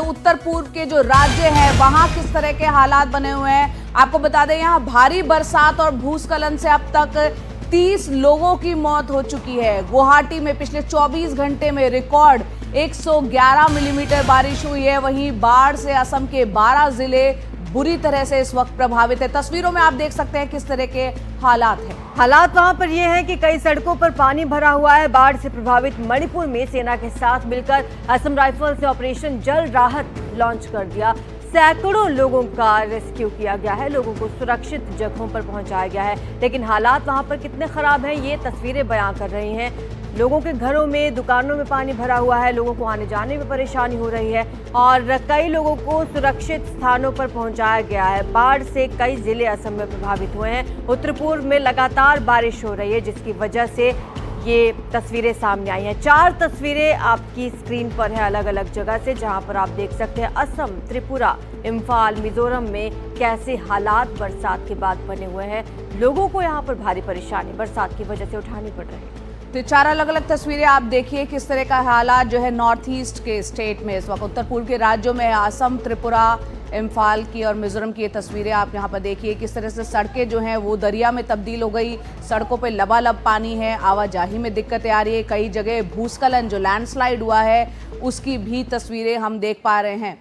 उत्तर पूर्व के जो राज्य हैं वहां किस तरह के हालात बने हुए हैं। आपको बता दें यहाँ भारी बरसात और भूस्खलन से अब तक 30 लोगों की मौत हो चुकी है। गुवाहाटी में पिछले 24 घंटे में रिकॉर्ड 111 मिलीमीटर बारिश हुई है। वहीं बाढ़ से असम के 12 जिले बुरी तरह से इस वक्त प्रभावित है। तस्वीरों में आप देख सकते हैं किस तरह के हालात हैं। हालात वहां पर ये है कि कई सड़कों पर पानी भरा हुआ है। बाढ़ से प्रभावित मणिपुर में सेना के साथ मिलकर असम राइफल्स ने ऑपरेशन जल राहत लॉन्च कर दिया। सैकड़ों लोगों का रेस्क्यू किया गया है, लोगों को सुरक्षित जगहों पर पहुंचाया गया है। लेकिन हालात वहां पर कितने खराब हैं ये तस्वीरें बयां कर रही हैं। लोगों के घरों में, दुकानों में पानी भरा हुआ है, लोगों को आने जाने में परेशानी हो रही है और कई लोगों को सुरक्षित स्थानों पर पहुंचाया गया है। बाढ़ से कई जिले असम में प्रभावित हुए हैं। उत्तर पूर्व में लगातार बारिश हो रही है जिसकी वजह से ये तस्वीरें सामने आई हैं। 4 तस्वीरें आपकी स्क्रीन पर है अलग अलग जगह से, जहां पर आप देख सकते हैं असम, त्रिपुरा, इम्फाल, मिजोरम में कैसे हालात बरसात के बाद बने हुए हैं। लोगों को यहाँ पर भारी परेशानी बरसात की वजह से उठानी पड़ रही है। तो 4 अलग अलग तस्वीरें आप देखिए किस तरह का हालात जो है नॉर्थ ईस्ट के स्टेट में इस वक्त, उत्तर पूर्व के राज्यों में असम, त्रिपुरा, इम्फाल की और मिजोरम की ये तस्वीरें आप यहाँ पर देखिए किस तरह से सड़कें जो हैं वो दरिया में तब्दील हो गई। सड़कों पे लबालब पानी है, आवाजाही में दिक्कतें आ रही है। कई जगह भूस्खलन जो लैंडस्लाइड हुआ है उसकी भी तस्वीरें हम देख पा रहे हैं।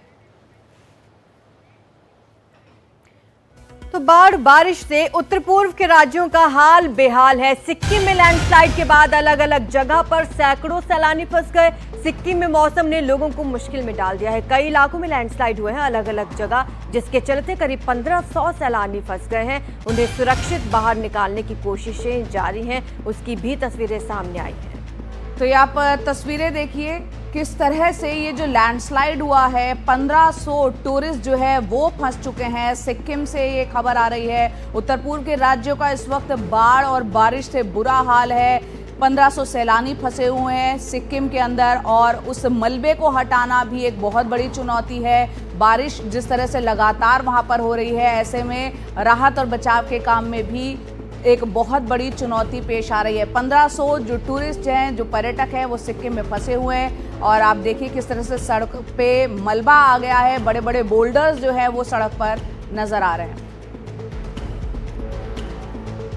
तो बाढ़ बारिश से उत्तर पूर्व के राज्यों का हाल बेहाल है। सिक्किम में लैंडस्लाइड के बाद अलग अलग जगह पर सैकड़ों सैलानी फंस गए। सिक्किम में मौसम ने लोगों को मुश्किल में डाल दिया है। कई इलाकों में लैंडस्लाइड हुए हैं अलग अलग जगह, जिसके चलते करीब 1500 सैलानी फंस गए हैं। उन्हें सुरक्षित बाहर निकालने की कोशिशें जारी हैं, उसकी भी तस्वीरें सामने आई हैं। तो यहाँ पर तस्वीरें देखिए किस तरह से ये जो लैंडस्लाइड हुआ है, 1500 टूरिस्ट जो है वो फंस चुके हैं। सिक्किम से ये खबर आ रही है। उत्तर पूर्व के राज्यों का इस वक्त बाढ़ और बारिश से बुरा हाल है। 1500 सैलानी फंसे हुए हैं सिक्किम के अंदर और उस मलबे को हटाना भी एक बहुत बड़ी चुनौती है। बारिश जिस तरह से लगातार वहाँ पर हो रही है, ऐसे में राहत और बचाव के काम में भी एक बहुत बड़ी चुनौती पेश आ रही है। 1500 जो टूरिस्ट हैं, जो पर्यटक हैं, वो सिक्किम में फंसे हुए हैं और आप देखिए किस तरह से सड़क पे मलबा आ गया है। बड़े बड़े बोल्डर्स जो हैं वो सड़क पर नजर आ रहे हैं।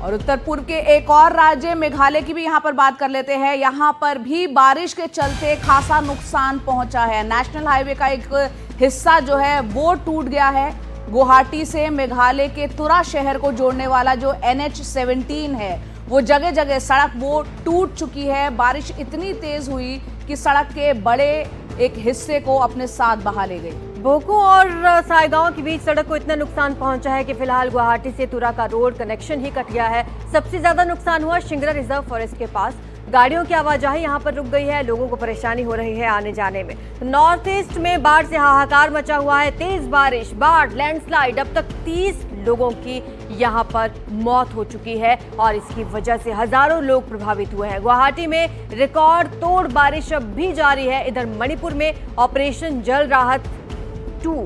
और उत्तर पूर्व के एक और राज्य मेघालय की भी यहाँ पर बात कर लेते हैं। यहाँ पर भी बारिश के चलते खासा नुकसान पहुंचा है। नेशनल हाईवे का एक हिस्सा जो है वो टूट गया है। गुवाहाटी से मेघालय के तुरा शहर को जोड़ने वाला जो NH-17 है वो जगह जगह सड़क वो टूट चुकी है। बारिश इतनी तेज हुई कि सड़क के बड़े एक हिस्से को अपने साथ बहा ले गई। बोको और सायगांव के बीच सड़क को इतना नुकसान पहुंचा है कि फिलहाल गुवाहाटी से तुरा का रोड कनेक्शन ही कट गया है। सबसे ज्यादा नुकसान हुआ शिंगरा रिजर्व फॉरेस्ट के पास। गाड़ियों की आवाजाही यहां पर रुक गई है, लोगों को परेशानी हो रही है आने जाने में। नॉर्थ ईस्ट में बाढ़ से हाहाकार मचा हुआ है। तेज बारिश, बाढ़, लैंडस्लाइड, अब तक 30 लोगों की यहां पर मौत हो चुकी है और इसकी वजह से हजारों लोग प्रभावित हुए हैं। गुवाहाटी में रिकॉर्ड तोड़ बारिश अब भी जारी है। इधर मणिपुर में ऑपरेशन जल राहत 2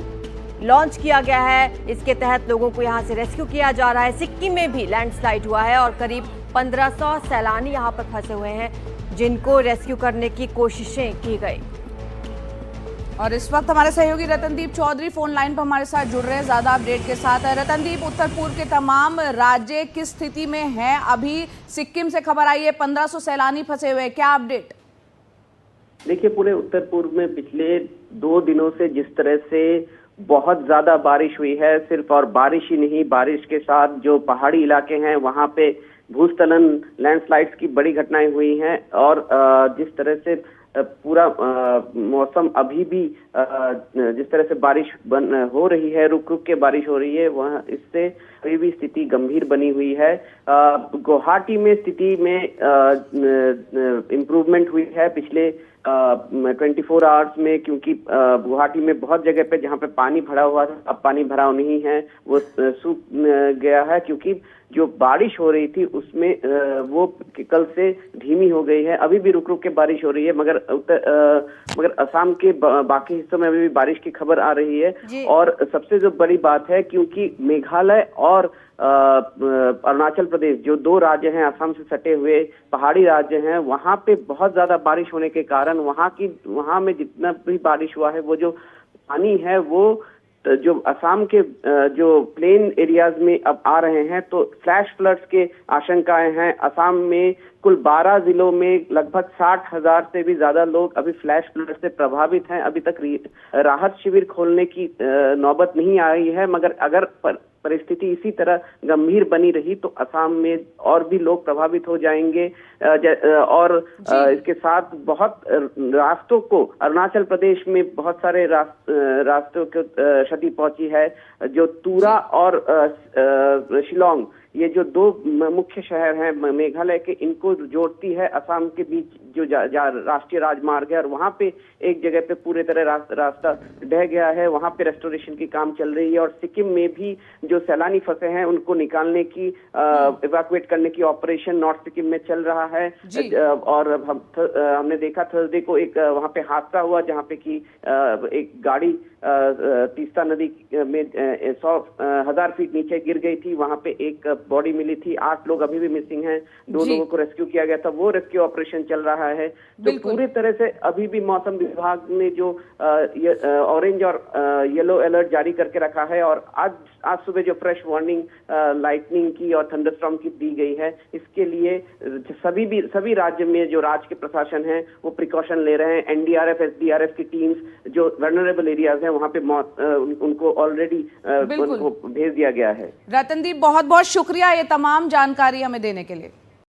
लॉन्च किया गया है। इसके तहत लोगों को यहां से रेस्क्यू किया जा रहा है। सिक्किम में भी लैंडस्लाइड हुआ है और करीब 1500 सैलानी यहां पर फंसे हुए हैं, जिनको रेस्क्यू करने की कोशिशें की गई। और इस वक्त हमारे सहयोगी रतनदीप चौधरी फोन लाइन पर हमारे साथ जुड़ रहे हैं ज्यादा अपडेट के साथ। रतनदीप, उत्तर पूर्व के तमाम राज्य किस स्थिति में हैं? अभी सिक्किम से खबर आई है 1500 सैलानी फंसे हुए हैं, क्या अपडेट? देखिए, पूरे उत्तर पूर्व में पिछले 2 दिनों से जिस तरह से बहुत ज्यादा बारिश हुई है, सिर्फ और बारिश ही नहीं, बारिश के साथ जो पहाड़ी इलाके हैं वहां पे भूस्खलन, लैंडस्लाइड्स की बड़ी घटनाएं हुई हैं और जिस तरह से पूरा मौसम अभी भी जिस तरह से बारिश हो रही है, रुक रुक के बारिश हो रही है, वह इससे अभी भी स्थिति गंभीर बनी हुई है। गुवाहाटी में स्थिति में इम्प्रूवमेंट हुई है पिछले 24 आवर्स में, क्योंकि गुवाहाटी में बहुत जगह पे जहाँ पे पानी भरा हुआ था अब पानी भराव नहीं है, वो सूख गया है, क्योंकि जो बारिश हो रही थी उसमें वो कल से धीमी हो गई है। अभी भी रुक रुक के बारिश हो रही है, मगर असम के बाकी हिस्सों में अभी भी बारिश की खबर आ रही है। और सबसे जो बड़ी बात है, क्योंकि मेघालय और अरुणाचल प्रदेश जो 2 राज्य हैं असम से सटे हुए पहाड़ी राज्य हैं, वहां पे बहुत ज्यादा बारिश होने के कारण वहां में जितना भी बारिश हुआ है वो जो पानी है वो जो असम के जो प्लेन एरियाज में अब आ रहे हैं, तो फ्लैश फ्लड्स के आशंकाएं हैं। असम में कुल 12 जिलों में लगभग 60,000 से भी ज्यादा लोग अभी फ्लैश फ्लड से प्रभावित हैं। अभी तक राहत शिविर खोलने की नौबत नहीं आई है, मगर अगर परिस्थिति इसी तरह गंभीर बनी रही तो असम में और भी लोग प्रभावित हो जाएंगे। और इसके साथ बहुत रास्तों को, अरुणाचल प्रदेश में बहुत सारे रास्तों को क्षति पहुंची है। जो तुरा और शिलोंग, ये जो दो मुख्य शहर हैं मेघालय के, इनको जोड़ती है असम के बीच जो राष्ट्रीय राजमार्ग है, और वहां पे एक जगह पे पूरे तरह रास्ता ढह गया है। वहां पे रेस्टोरेशन की काम चल रही है। और सिक्किम में भी जो सैलानी फंसे हैं उनको निकालने की, इवैक्यूएट करने की ऑपरेशन नॉर्थ सिक्किम में चल रहा है। और हमने देखा थर्सडे को एक वहां पे हादसा हुआ जहां पे कि एक गाड़ी तीस्ता नदी में 100,000 फीट नीचे गिर गई थी। वहां पे एक बॉडी मिली थी। 8 लोग अभी भी मिसिंग हैं। 2 लोगों को रेस्क्यू किया गया था, वो रेस्क्यू ऑपरेशन चल रहा है। तो पूरी तरह से अभी भी मौसम विभाग ने जो ऑरेंज और येलो अलर्ट जारी करके रखा है, और आज सुबह जो फ्रेश वार्निंग लाइटनिंग की और थंडरस्टॉर्म की दी गई है, इसके लिए सभी राज्य में जो राज्य के प्रशासन है वो प्रिकॉशन ले रहे हैं। एनडीआरएफ, एसडीआरएफ की टीम्स जो वल्नरेबल एरियाज हैं वहां पे उनको ऑलरेडी उनको भेज दिया गया है। रतनदीप, बहुत बहुत शुक्रिया ये तमाम जानकारी हमें देने के लिए।